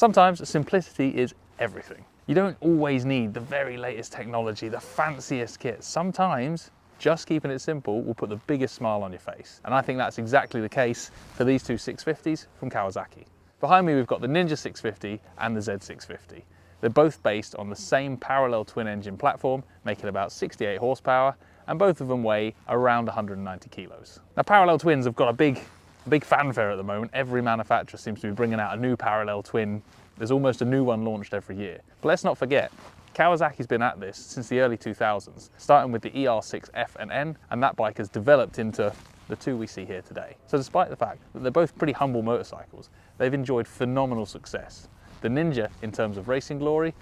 Sometimes simplicity is everything. You don't always need the very latest technology, the fanciest kit. Sometimes just keeping it simple will put the biggest smile on your face. And I think that's exactly the case for these two 650s from Kawasaki. Behind me we've got the Ninja 650 and the Z650. They're both based on the same parallel twin engine platform, making about 68 horsepower, and both of them weigh around 190 kilos. Now parallel twins have got a big fanfare at the moment. Every manufacturer seems to be bringing out a new parallel twin. There's almost a new one launched every year. But let's not forget, Kawasaki's been at this since the early 2000s, starting with the ER6F and N, and that bike has developed into the two we see here today. So despite the fact that they're both pretty humble motorcycles, they've enjoyed phenomenal success. The Ninja in terms of racing glory,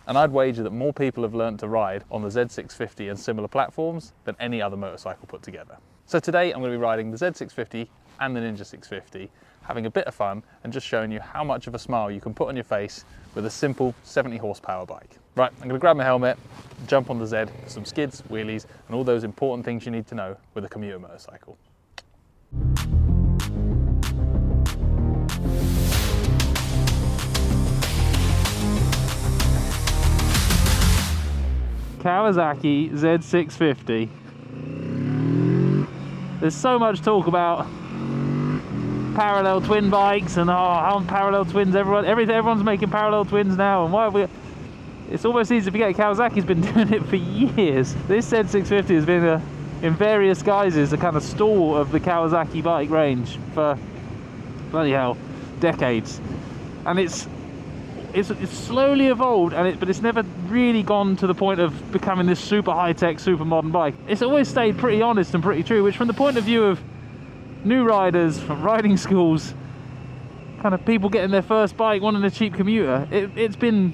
and I'd wager that more people have learned to ride on the Z650 and similar platforms than any other motorcycle put together. So today I'm going to be riding the Z650 and the Ninja 650, having a bit of fun and just showing you how much of a smile you can put on your face with a simple 70 horsepower bike. Right, I'm going to grab my helmet, jump on the Z for some skids, wheelies, and all those important things you need to know with a commuter motorcycle. Kawasaki Z650. There's so much talk about parallel twin bikes and how parallel twins, everyone's making parallel twins now, and why have we, it's almost easy to forget Kawasaki's been doing it for years. This Z650 has been in various guises a kind of stalwart of the Kawasaki bike range for bloody hell decades, and it's slowly evolved, but it's never really gone to the point of becoming this super high-tech, super modern bike. It's always stayed pretty honest and pretty true, which from the point of view of new riders from riding schools, kind of people getting their first bike, wanting a cheap commuter, it's been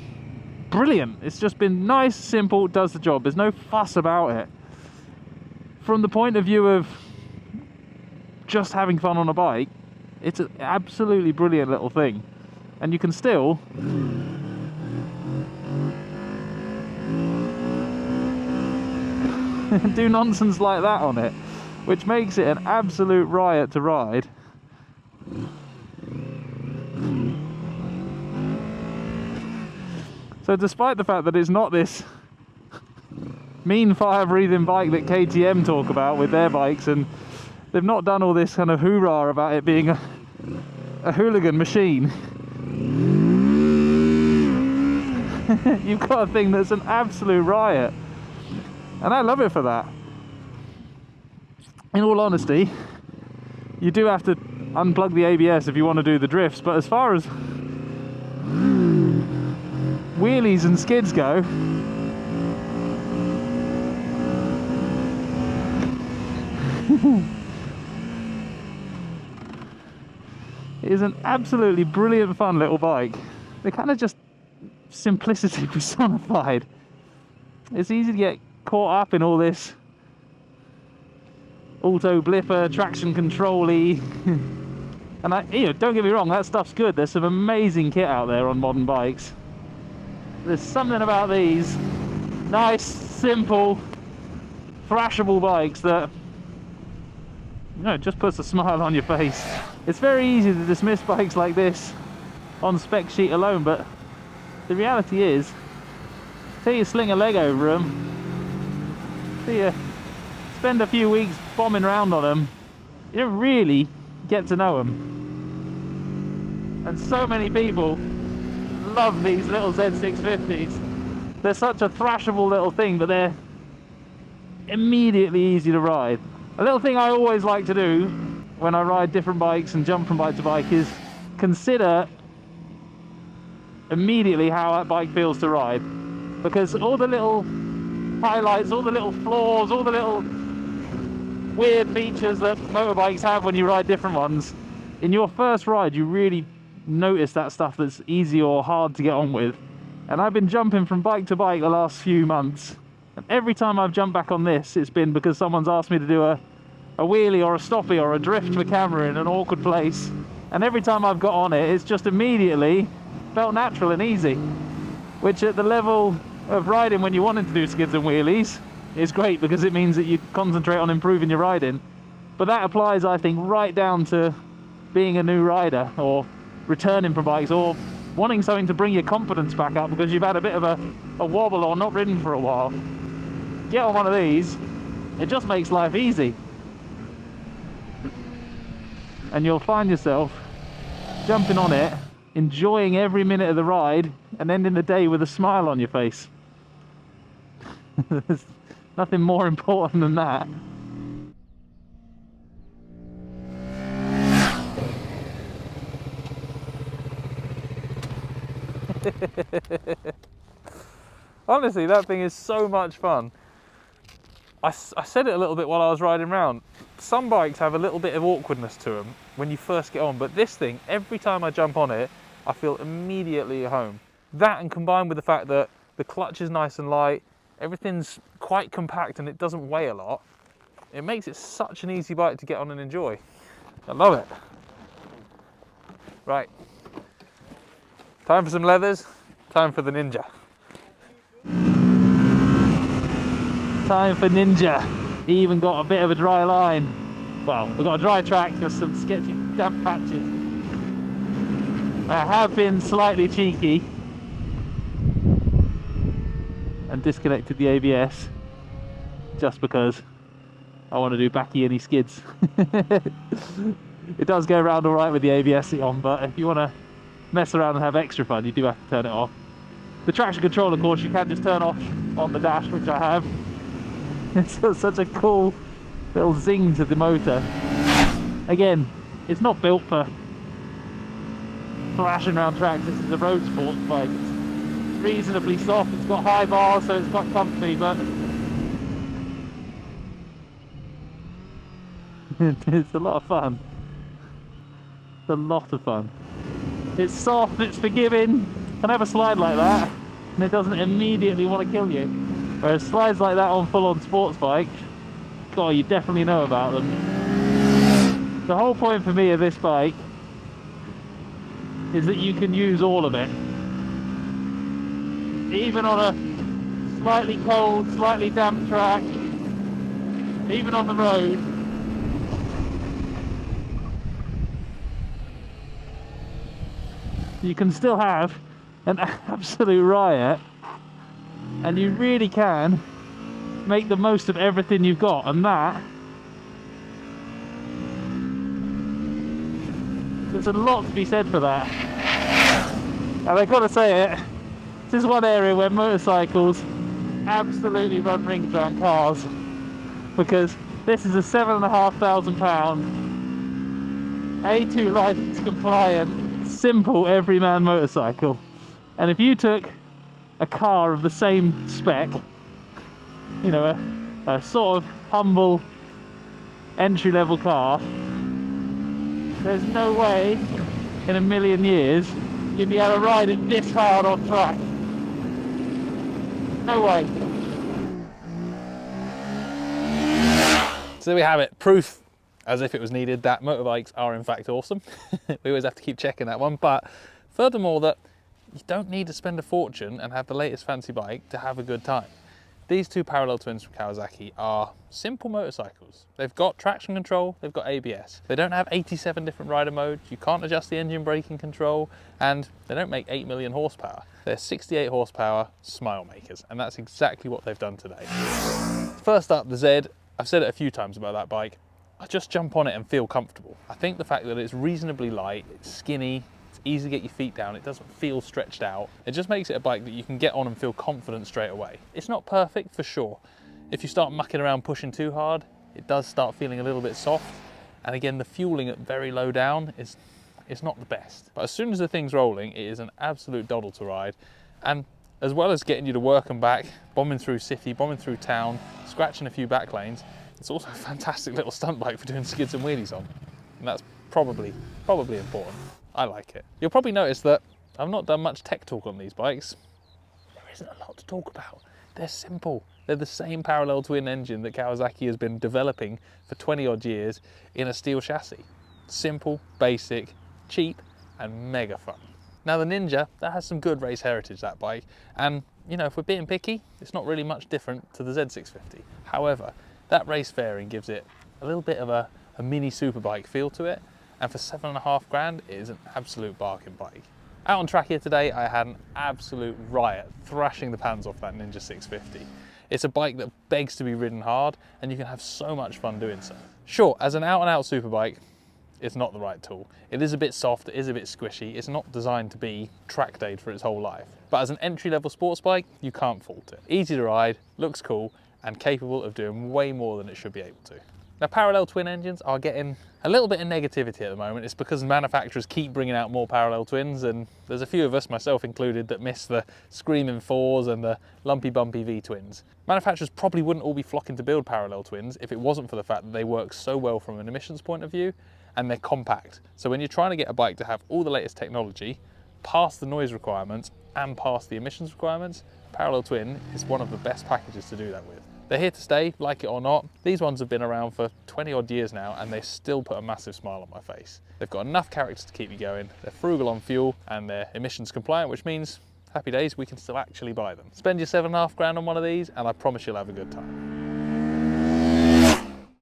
brilliant. It's just been nice, simple, does the job. There's no fuss about it. From the point of view of just having fun on a bike, it's an absolutely brilliant little thing. And you can still do nonsense like that on it, which makes it an absolute riot to ride. So despite the fact that it's not this mean fire-breathing bike that KTM talk about with their bikes, and they've not done all this kind of hoorah about it being a hooligan machine, you've got a thing that's an absolute riot, and I love it for that. In all honesty, you do have to unplug the ABS if you want to do the drifts, but as far as wheelies and skids go, it is an absolutely brilliant fun little bike. They're kind of just simplicity personified. It's easy to get caught up in all this auto blipper, traction control-y. And don't get me wrong, that stuff's good. There's some amazing kit out there on modern bikes. There's something about these nice, simple, thrashable bikes that, just puts a smile on your face. It's very easy to dismiss bikes like this on spec sheet alone, but the reality is, till you sling a leg over them, till you spend a few weeks bombing around on them, you don't really get to know them. And so many people love these little Z650s. They're such a thrashable little thing, but they're immediately easy to ride. A little thing I always like to do when I ride different bikes and jump from bike to bike is consider immediately how that bike feels to ride, because all the little highlights, all the little flaws, all the little weird features that motorbikes have when you ride different ones, in your first ride you really notice that stuff that's easy or hard to get on with. And I've been jumping from bike to bike the last few months, and every time I've jumped back on this, it's been because someone's asked me to do a wheelie or a stoppie or a drift for camera in an awkward place, and every time I've got on it, it's just immediately felt natural and easy, which at the level of riding when you're wanting to do skids and wheelies is great, because it means that you concentrate on improving your riding. But that applies, I think, right down to being a new rider or returning from bikes, or wanting something to bring your confidence back up because you've had a bit of a wobble or not ridden for a while, get on one of these. It just makes life easy. And you'll find yourself jumping on it, enjoying every minute of the ride, and ending the day with a smile on your face. There's nothing more important than that. Honestly, that thing is so much fun. I said it a little bit while I was riding around. Some bikes have a little bit of awkwardness to them when you first get on, but this thing, every time I jump on it, I feel immediately at home. That, and combined with the fact that the clutch is nice and light, everything's quite compact and it doesn't weigh a lot, it makes it such an easy bike to get on and enjoy. I love it. Right, time for some leathers, time for the Ninja. Time for Ninja. He even got a bit of a dry line. Well, we've got a dry track, there's some sketchy damp patches. I have been slightly cheeky and disconnected the ABS just because I want to do backy-inny skids. It does go around all right with the ABS on, but if you want to mess around and have extra fun, you do have to turn it off. The traction control, of course, you can just turn off on the dash, which I have. It's such a cool little zing to the motor. Again, it's not built for thrashing around tracks. This is a road sports bike. It's reasonably soft, it's got high bars, so it's quite comfy, but it's a lot of fun. It's a lot of fun. It's soft, it's forgiving, can have a slide like that and it doesn't immediately want to kill you. Whereas slides like that on full-on sports bike, God, you definitely know about them. The whole point for me of this bike is that you can use all of it. Even on a slightly cold, slightly damp track, even on the road. You can still have an absolute riot, and you really can make the most of everything you've got, and that, there's a lot to be said for that. And I've got to say it, this is one area where motorcycles absolutely run rings around cars, because this is a £7,500 A2 license compliant, simple everyman motorcycle. And if you took a car of the same spec, you know, a sort of humble entry-level car, there's no way in a million years you'd be able to ride it this hard on track. No way. So there we have it, proof, as if it was needed, that motorbikes are in fact awesome. We always have to keep checking that one, but furthermore that you don't need to spend a fortune and have the latest fancy bike to have a good time. These two parallel twins from Kawasaki are simple motorcycles. They've got traction control, they've got ABS. They don't have 87 different rider modes, you can't adjust the engine braking control, and they don't make 8 million horsepower. They're 68 horsepower smile makers, and that's exactly what they've done today. First up, the Z. I've said it a few times about that bike. I just jump on it and feel comfortable. I think the fact that it's reasonably light, it's skinny, it's easy to get your feet down, it doesn't feel stretched out. It just makes it a bike that you can get on and feel confident straight away. It's not perfect for sure. If you start mucking around pushing too hard, it does start feeling a little bit soft. And again, the fueling at very low down is not the best. But as soon as the thing's rolling, it is an absolute doddle to ride. And as well as getting you to work and back, bombing through city, bombing through town, scratching a few back lanes, it's also a fantastic little stunt bike for doing skids and wheelies on. And that's probably important. I like it. You'll probably notice that I've not done much tech talk on these bikes. There isn't a lot to talk about. They're simple. They're the same parallel twin engine that Kawasaki has been developing for 20 odd years in a steel chassis. Simple, basic, cheap, and mega fun. Now the Ninja, that has some good race heritage, that bike. And you know, if we're being picky, it's not really much different to the Z650. However, that race fairing gives it a little bit of a mini superbike feel to it. And for £7,500, it is an absolute bargain bike. Out on track here today, I had an absolute riot, thrashing the pants off that Ninja 650. It's a bike that begs to be ridden hard, and you can have so much fun doing so. Sure, as an out-and-out superbike, it's not the right tool. It is a bit soft, it is a bit squishy, it's not designed to be track dayed for its whole life. But as an entry-level sports bike, you can't fault it. Easy to ride, looks cool, and capable of doing way more than it should be able to. Now, parallel twin engines are getting a little bit of negativity at the moment. It's because manufacturers keep bringing out more parallel twins, and there's a few of us, myself included, that miss the screaming 4s and the lumpy bumpy V-twins. Manufacturers probably wouldn't all be flocking to build parallel twins if it wasn't for the fact that they work so well from an emissions point of view, and they're compact. So when you're trying to get a bike to have all the latest technology, pass the noise requirements and pass the emissions requirements, parallel twin is one of the best packages to do that with. They're here to stay, like it or not. These ones have been around for 20 odd years now, and they still put a massive smile on my face. They've got enough character to keep you going, they're frugal on fuel, and they're emissions compliant, which means happy days, we can still actually buy them. Spend your £7.5 grand on one of these, and I promise you'll have a good time.